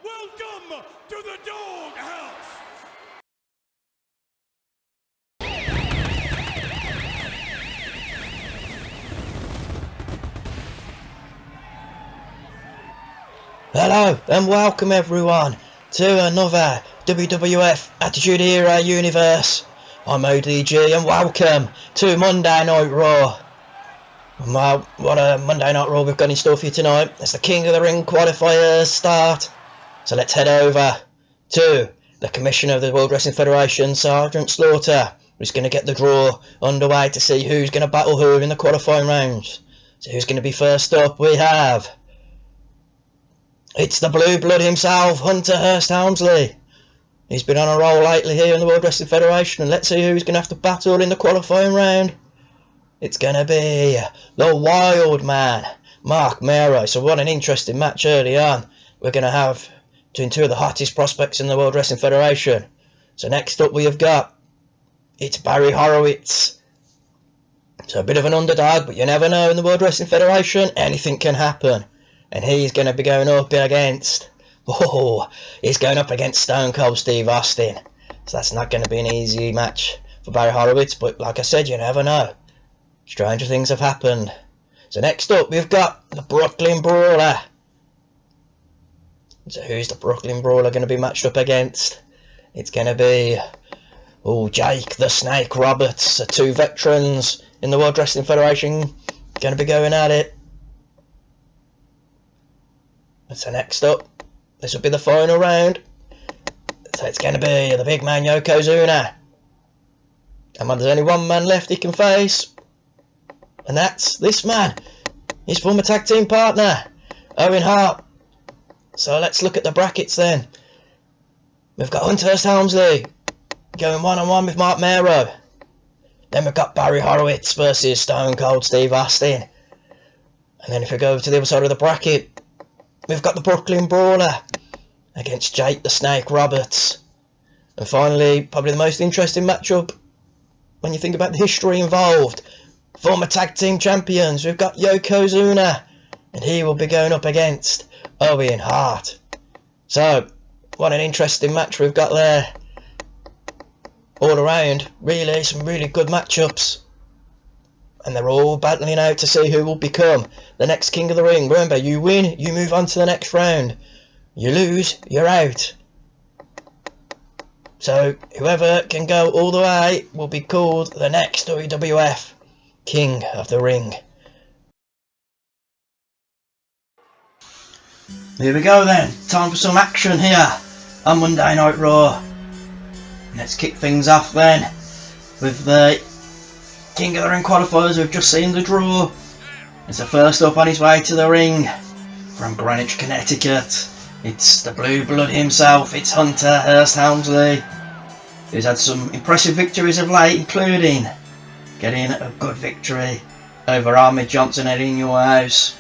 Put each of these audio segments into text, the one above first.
Welcome to the Dog House. Hello and welcome everyone to another WWF Attitude Era universe. I'm ODG and welcome to Monday Night Raw. Well, what a Monday Night Raw we've got in store for you tonight. As the King of the Ring qualifiers start. So let's head over to the Commissioner of the World Wrestling Federation, Sergeant Slaughter, who's going to get the draw underway to see who's going to battle who in the qualifying rounds. So who's going to be first up? We have... It's the Blue Blood himself, Hunter Hearst Helmsley. He's been on a roll lately here in the World Wrestling Federation, and let's see who's going to have to battle in the qualifying round. It's going to be the Wild Man, Mark Mero. So what an interesting match early on we're going to have between two of the hottest prospects in the World Wrestling Federation. So next up we have got, it's Barry Horowitz. So a bit of an underdog, but you never know in the World Wrestling Federation, anything can happen. And he's going to be going up against, he's going up against Stone Cold Steve Austin. So that's not going to be an easy match for Barry Horowitz, but like I said, you never know. Stranger things have happened. So next up, we've got the Brooklyn Brawler. So who's the Brooklyn Brawler going to be matched up against? It's going to be, Jake the Snake Roberts. The two veterans in the World Wrestling Federation going to be going at it. So next up, this will be the final round. So it's going to be the big man Yokozuna. And there's only one man left he can face. And that's this man. His former tag team partner, Owen Hart. So let's look at the brackets then. We've got Hunter Hearst Helmsley going one-on-one with Mark Mero. Then we've got Barry Horowitz versus Stone Cold Steve Austin. And then if we go over to the other side of the bracket, we've got the Brooklyn Brawler against Jake the Snake Roberts. And finally, probably the most interesting matchup when you think about the history involved. Former tag team champions, we've got Yokozuna, and he will be going up against Owen Hart. So, what an interesting match we've got there. All around, really, some really good matchups. And they're all battling out to see who will become the next King of the Ring. Remember, you win, you move on to the next round. You lose, you're out. So whoever can go all the way will be called the next WWF King of the Ring. Here we go then. Time for some action here on Monday Night Raw. Let's kick things off then with the King of the Ring qualifiers. We've just seen the draw. It's the first up on his way to the ring from Greenwich, Connecticut. It's the Blue Blood himself. It's Hunter Hearst Helmsley, who's had some impressive victories of late, including getting a good victory over Ahmed Johnson at In Your House.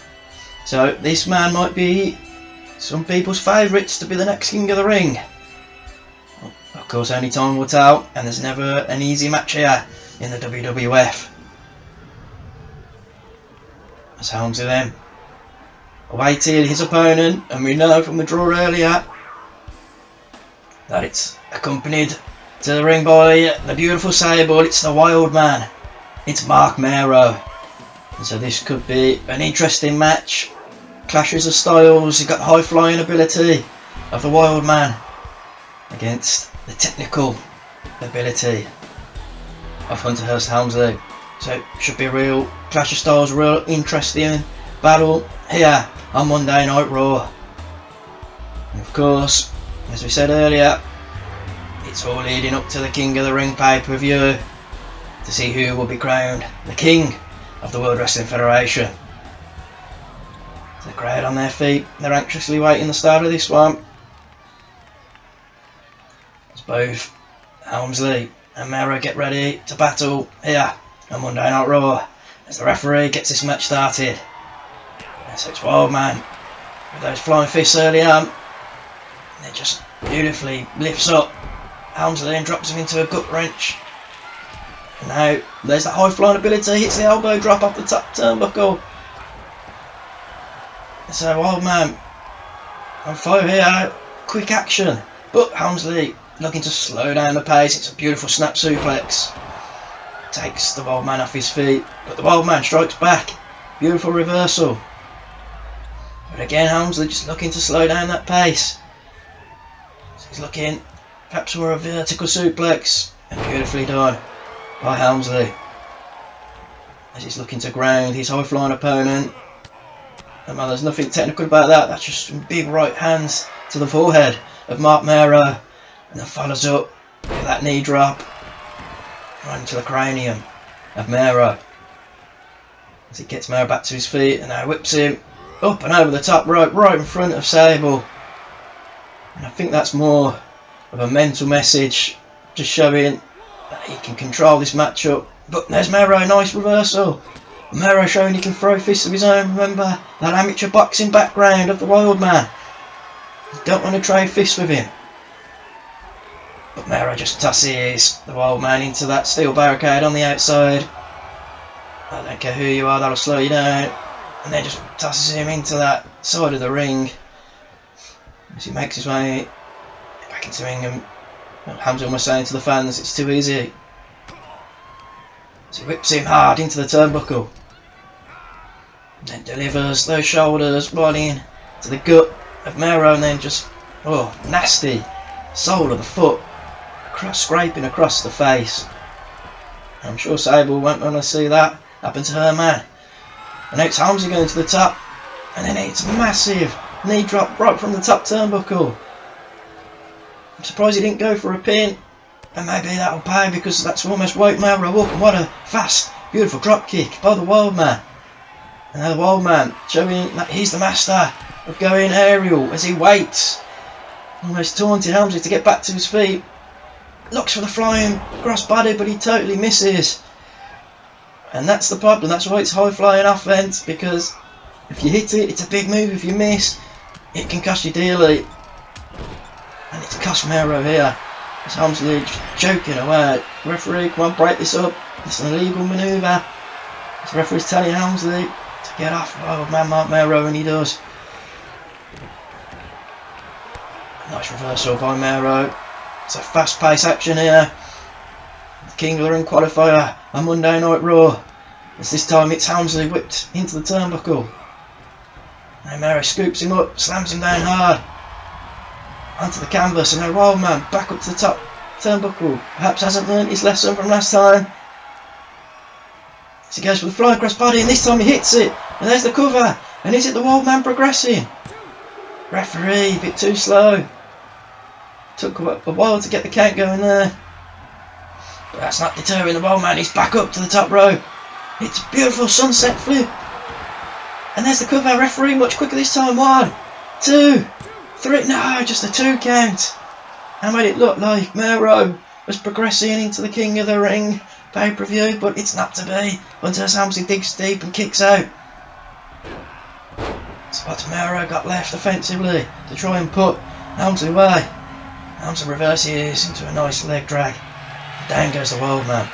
So this man might be some people's favourites to be the next King of the Ring. Of course, only time will tell, and there's never an easy match here in the WWF. As Helmsley then awaiting his opponent, and we know from the draw earlier that it's accompanied to the ring by the beautiful sable. It's the Wild Man. It's Mark Mero. And so this could be an interesting match. Clashes of styles. You've got the high flying ability of the Wild Man against the technical ability of Hunter Hearst Helmsley. So it should be a real clash of styles, real interesting battle here on Monday Night Raw. And of course, as we said earlier, it's all leading up to the King of the Ring pay-per-view to see who will be crowned the King of the World Wrestling Federation. The crowd on their feet, they're anxiously waiting the start of this one. As both Helmsley and Mero get ready to battle here on Monday Night Raw as the referee gets this match started. And so it's Wild Man with those flying fists early on. And it just beautifully lifts up Helmsley and drops him into a gut wrench. And now there's that high flying ability, hits the elbow drop off the top turnbuckle. And so Wild Man on fire here. quick action. But Helmsley looking to slow down the pace. It's a beautiful snap suplex. Takes the Wild Man off his feet, but the Wild Man strikes back. Beautiful reversal. But again, Helmsley just looking to slow down that pace. So he's looking perhaps for a vertical suplex, and beautifully done by Helmsley. As he's looking to ground his high-flying opponent. And man, there's nothing technical about that. That's just some big right hands to the forehead of Mark Mero, and then follows up with that knee drop right into the cranium of Mero. As he gets Mero back to his feet and now whips him up and over the top rope right in front of Sable. And I think that's more of a mental message, just showing that he can control this matchup. But there's Mero, nice reversal. Mero showing he can throw fists of his own. Remember that amateur boxing background of the Wild Man. You don't want to trade fists with him. But Mero just tosses the Wild Man into that steel barricade on the outside. I don't care who you are, that'll slow you down. And then just tosses him into that side of the ring. As he makes his way back into the ring, and Hamza was saying to the fans, it's too easy. So he whips him hard into the turnbuckle. And then delivers those shoulders right in to the gut of Mero, and then just, oh, nasty sole of the foot scraping across the face. I'm sure Sable won't want to see that happen to her man. And now it's Hamza going to the top, and then it's a massive knee drop right from the top turnbuckle. I'm surprised he didn't go for a pin, and maybe that'll pay because that's almost woke Mero up. And what a fast, beautiful drop kick by the Wild Man. And now the Wild Man showing that he's the master of going aerial as he waits, almost taunting Helmsley to get back to his feet. Looks for the flying crossbody, but he totally misses. And that's the problem. That's why it's high flying offense, because if you hit it, it's a big move. If you miss, it can cost you dearly. And it's cost Mero here. As Helmsley just joking away. Referee, come on, break this up. It's an illegal manoeuvre. The referee's telling Helmsley to get off Wild Man Mark Mero, and he does. Nice reversal by Mero. It's a fast-paced action here. The King of the Ring qualifier on Monday Night Raw. As this time it's Helmsley whipped into the turnbuckle. Now Mero scoops him up, slams him down hard onto the canvas, and now Wild Man back up to the top turnbuckle. Perhaps hasn't learnt his lesson from last time. So he goes for the flying cross body, and this time he hits it. And there's the cover. And is it the Wild Man progressing? Referee, a bit too slow. Took a while to get the count going there. But that's not deterring the Wild Man. He's back up to the top rope. It's a beautiful sunset flip. And there's the cover. Referee much quicker this time. 1, 2, 3. No, just a 2 count. And made it look like Mero was progressing into the King of the Ring pay-per-view, but it's not to be until Helmsley digs deep and kicks out. So what's Mero got left offensively to try and put Helmsley away? Helmsley reverses into a nice leg drag. Down goes the Wild Man.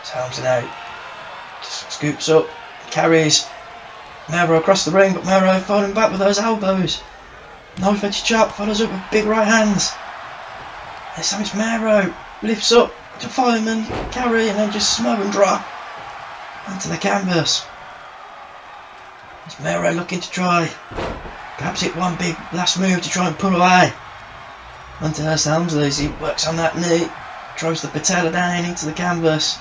So Helmsley now just scoops up, carries Mero across the ring, but Mero falling back with those elbows. Knife edge chop, follows up with big right hands. This time it's Mero, lifts up to fireman carry, and then just smother and drop onto the canvas. It's Mero looking to try, perhaps hit one big last move to try and pull away onto Helmsley as he works on that knee, throws the patella down into the canvas.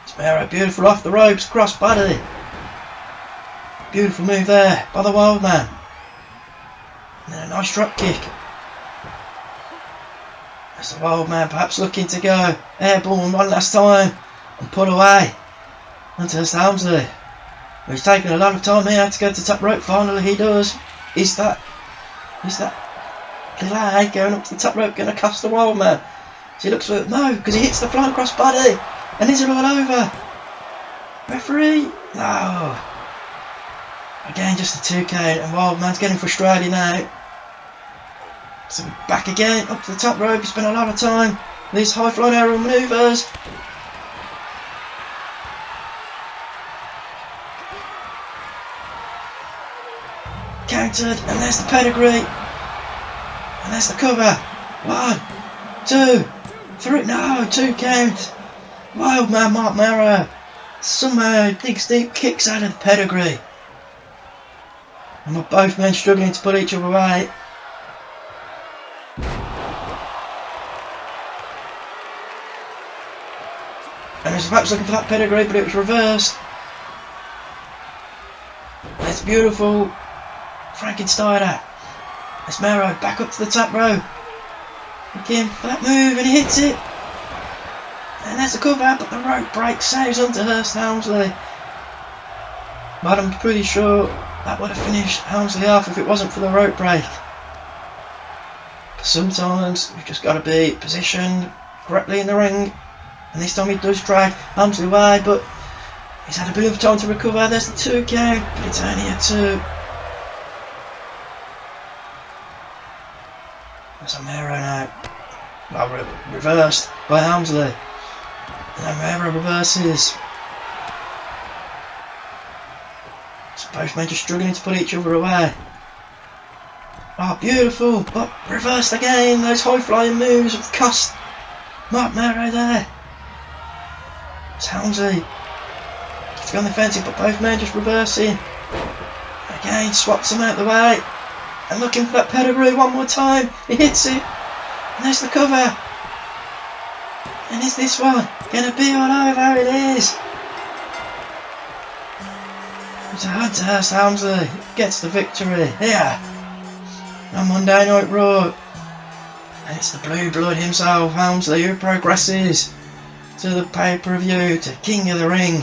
It's Mero, beautiful off the ropes, cross body. Beautiful move there by the Wild Man. And then a nice drop kick. As the Wild Man perhaps looking to go airborne one last time and pull away onto Helmsley. He's taking a lot of time here to go to the top rope. Finally he does. Is that delay going up to the top rope going to cost the Wild Man? So he looks for it. No, because he hits the flying cross body. And is it all over? Referee? No. Again, just a 2 count, and Wild Man's getting frustrated now. So back again, up to the top rope. He spent a lot of time with these high flying aerial manoeuvres. countered, and there's the pedigree. And there's the cover. 1, 2, 3, no, 2 count. Wild man Mark Mero somehow digs deep, kicks out of the pedigree. And with both men struggling to put each other away. And he was perhaps looking for that pedigree, but it was reversed. And it's beautiful. Frankensteiner. It's Mero back up to the top row. Looking for that move, and he hits it. And there's the cover, but the rope break saves onto Hurst Helmsley. But I'm pretty sure that would have finished Helmsley off if it wasn't for the rope break. But sometimes you've just got to be positioned correctly in the ring. And this time he does drag Helmsley away, but he's had a bit of time to recover. There's the 2 count, but it's only a 2. There's a Mero now. Well, reversed by Helmsley. And then Mero reverses. So both men just struggling to put each other away. Oh, beautiful, but reversed again. Those high flying moves have cost Mark Mero there. It's Helmsley. It's on the offensive, but both men just reversing. Again, swaps him out the way. And looking for that pedigree one more time. He hits it. And there's the cover. And is this one gonna be all over? It is. It's a Hunter Hurst Helmsley gets the victory here on Monday Night Raw. And it's the Blue Blood himself, Helmsley, who progresses to the pay-per-view, to King of the Ring,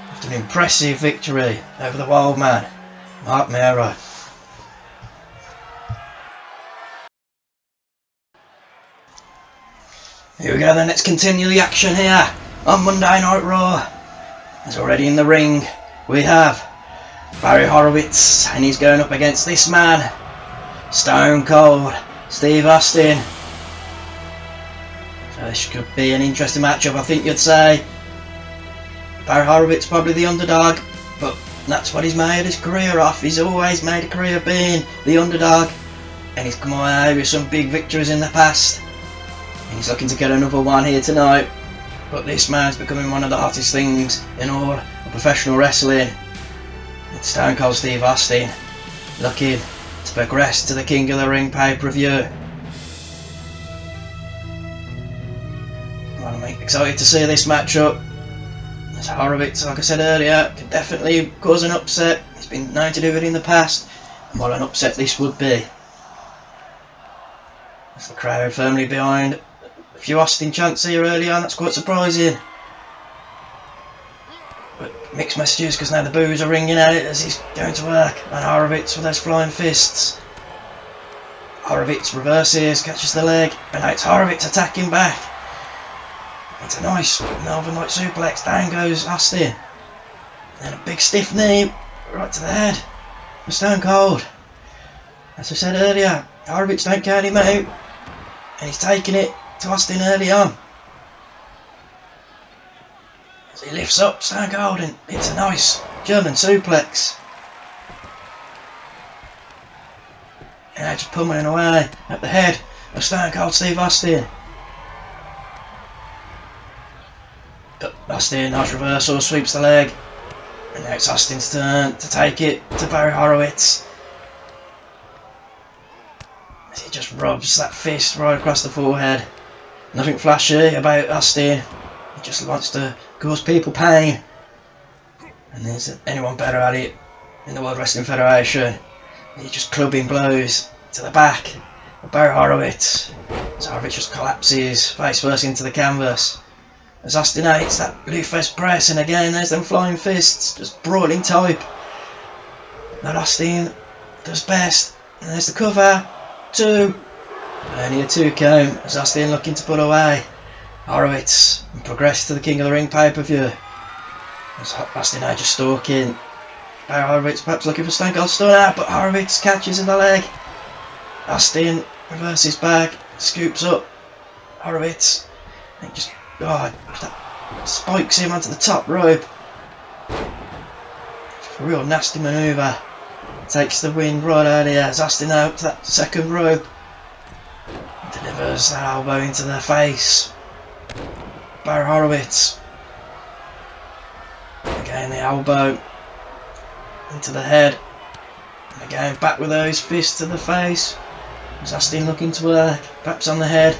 after an impressive victory over the Wild Man, Mark Mero. Here we go then, let's continue the action here on Monday Night Raw. As already in the ring, we have Barry Horowitz, and he's going up against this man, Stone Cold Steve Austin. So this could be an interesting matchup, I think you'd say. Barry Horowitz probably the underdog, but that's what he's made his career off. He's always made a career being the underdog, and he's come away with some big victories in the past. And he's looking to get another one here tonight. But this man's becoming one of the hottest things in all of professional wrestling. It's Stone Cold Steve Austin looking to progress to the King of the Ring pay-per-view. I'm excited to see this matchup. As Horowitz, like I said earlier, could definitely cause an upset. He's been known to do it in the past, and what an upset this would be. As the crowd firmly behind a few Austin chants here early on, that's quite surprising. But mixed messages, because now the boos are ringing out as he's going to work, and Horowitz with those flying fists. Horowitz reverses, catches the leg, and now it's Horowitz attacking back. It's a nice Northern Light suplex, down goes Austin. And a big stiff knee right to the head for Stone Cold. As I said earlier, Horowitz don't count him out, and he's taking it to Austin early on. As he lifts up Stone Cold and hits a nice German suplex. And now just pummeling away at the head of Stone Cold Steve Austin. But Austin, nice reversal, sweeps the leg. And now it's Austin's turn to take it to Barry Horowitz. As he just rubs that fist right across the forehead. Nothing flashy about Austin. He just wants to cause people pain. And there's anyone better at it in the World Wrestling Federation. He's just clubbing blows to the back of Barry Horowitz. So Horowitz just collapses face first into the canvas. As Austin hits that Lufest press, and again there's them flying fists, just brawling type. That Austin does best. And there's the cover. 2. Only a 2 count as Austin looking to put away Horowitz and progress to the King of the Ring pay-per-view. As Austin now just stalking Barry Horowitz, perhaps looking for Stone Cold Stunner, but Horowitz catches in the leg. Austin reverses back, scoops up Horowitz, and just spikes him onto the top rope. It's a real nasty manoeuvre. Takes the win right out here. Austin out to that second rope. Delivers that elbow into the face. Barry Horowitz. Again the elbow into the head. And again back with those fists to the face. Austin looking to work. Perhaps on the head.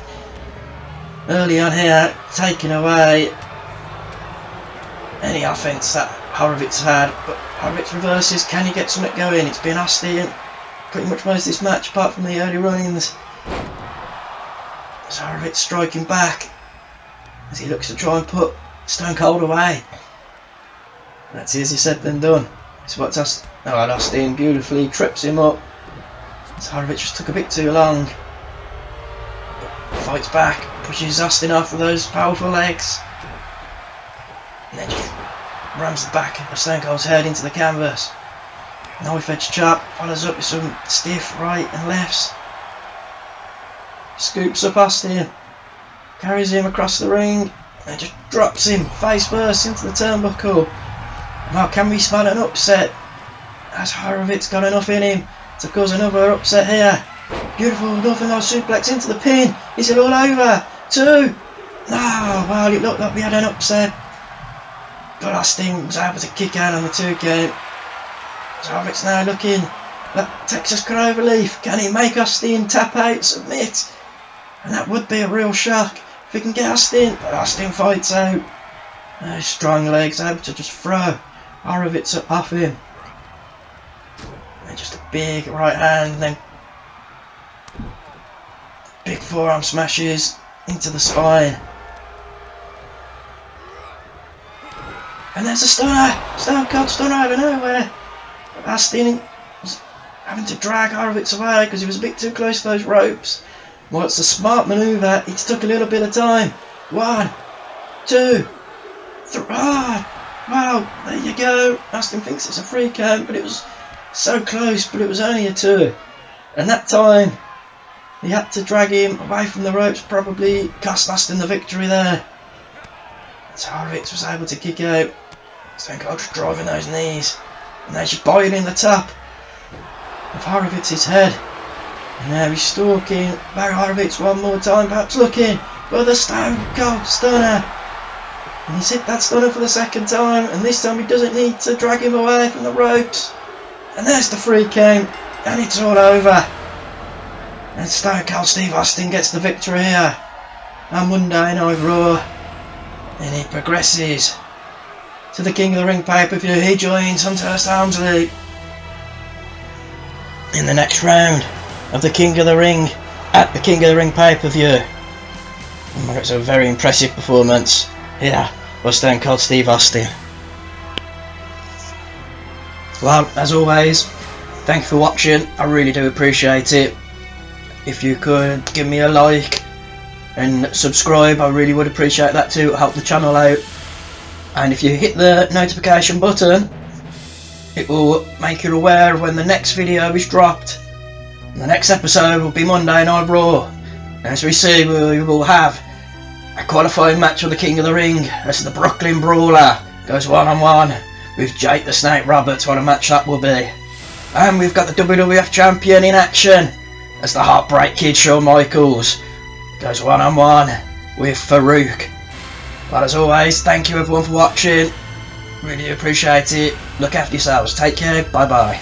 Early on here, taking away any offence that Horowitz had, but Horowitz reverses. Can he get something going? It's been Austin pretty much most of this match, apart from the early runnings. As Horowitz striking back as he looks to try and put Stone Cold away. That's easier said than done. It's what Austin beautifully trips him up. As Horowitz just took a bit too long. But fights back, pushes Austin off with those powerful legs. And then just rams the back of Stone Cold's head into the canvas. Knife edge chop, follows up with some stiff right and lefts. Scoops up Austin, carries him across the ring, and just drops him face first into the turnbuckle. Now can we smell an upset? Has Horowitz got enough in him to cause another upset here? Beautiful nothing no suplex into the pin. Is it all over? 2. No, well it looked like we had an upset. But Austin was able to kick out on the 2 count. So Horowitz now looking at Texas Cloverleaf. Can he make Austin tap out, submit? And that would be a real shock if he can get Austin. But Austin fights out. Strong legs, able to just throw Horowitz off him. And just a big right hand, then big forearm smashes into the spine. And there's a stunner! Stone Cold stunner out of nowhere! Austin was having to drag Horowitz away because he was a bit too close to those ropes. Well, it's a smart manoeuvre. It took a little bit of time. 1, 2, 3. Wow, there you go. Austin thinks it's a 3 count, but it was so close, but it was only a 2. And that time, he had to drag him away from the ropes, probably cost Austin the victory there. So Horowitz was able to kick out. Stone Cold just driving those knees. And now she's boiling the top of Horowitz's head. And now he's stalking Barry Horowitz one more time, perhaps looking for the Stone Cold Stunner. And he's hit that stunner for the 2nd time, and this time he doesn't need to drag him away from the ropes. And there's the 3 count, and it's all over. And Stone Cold Steve Austin gets the victory here on Monday Night Raw. And he progresses to the King of the Ring pay-per-view. He joins Hunter S. Helmsley in the next round of the King of the Ring at the King of the Ring pay-per-view. It's a very impressive performance here by Stone Cold Steve Austin. Well, as always, thank you for watching. I really do appreciate it. If you could give me a like and subscribe, I really would appreciate that too. Help the channel out. And if you hit the notification button, it will make you aware of when the next video is dropped. And the next episode will be Monday Night Raw. And as we see, we will have a qualifying match for the King of the Ring as the Brooklyn Brawler goes one-on-one with Jake the Snake Roberts. What a match that will be. And we've got the WWF Champion in action as the Heartbreak Kid Shawn Michaels goes one-on-one with Farouk. But as always, thank you everyone for watching. Really appreciate it. Look after yourselves. Take care. Bye bye.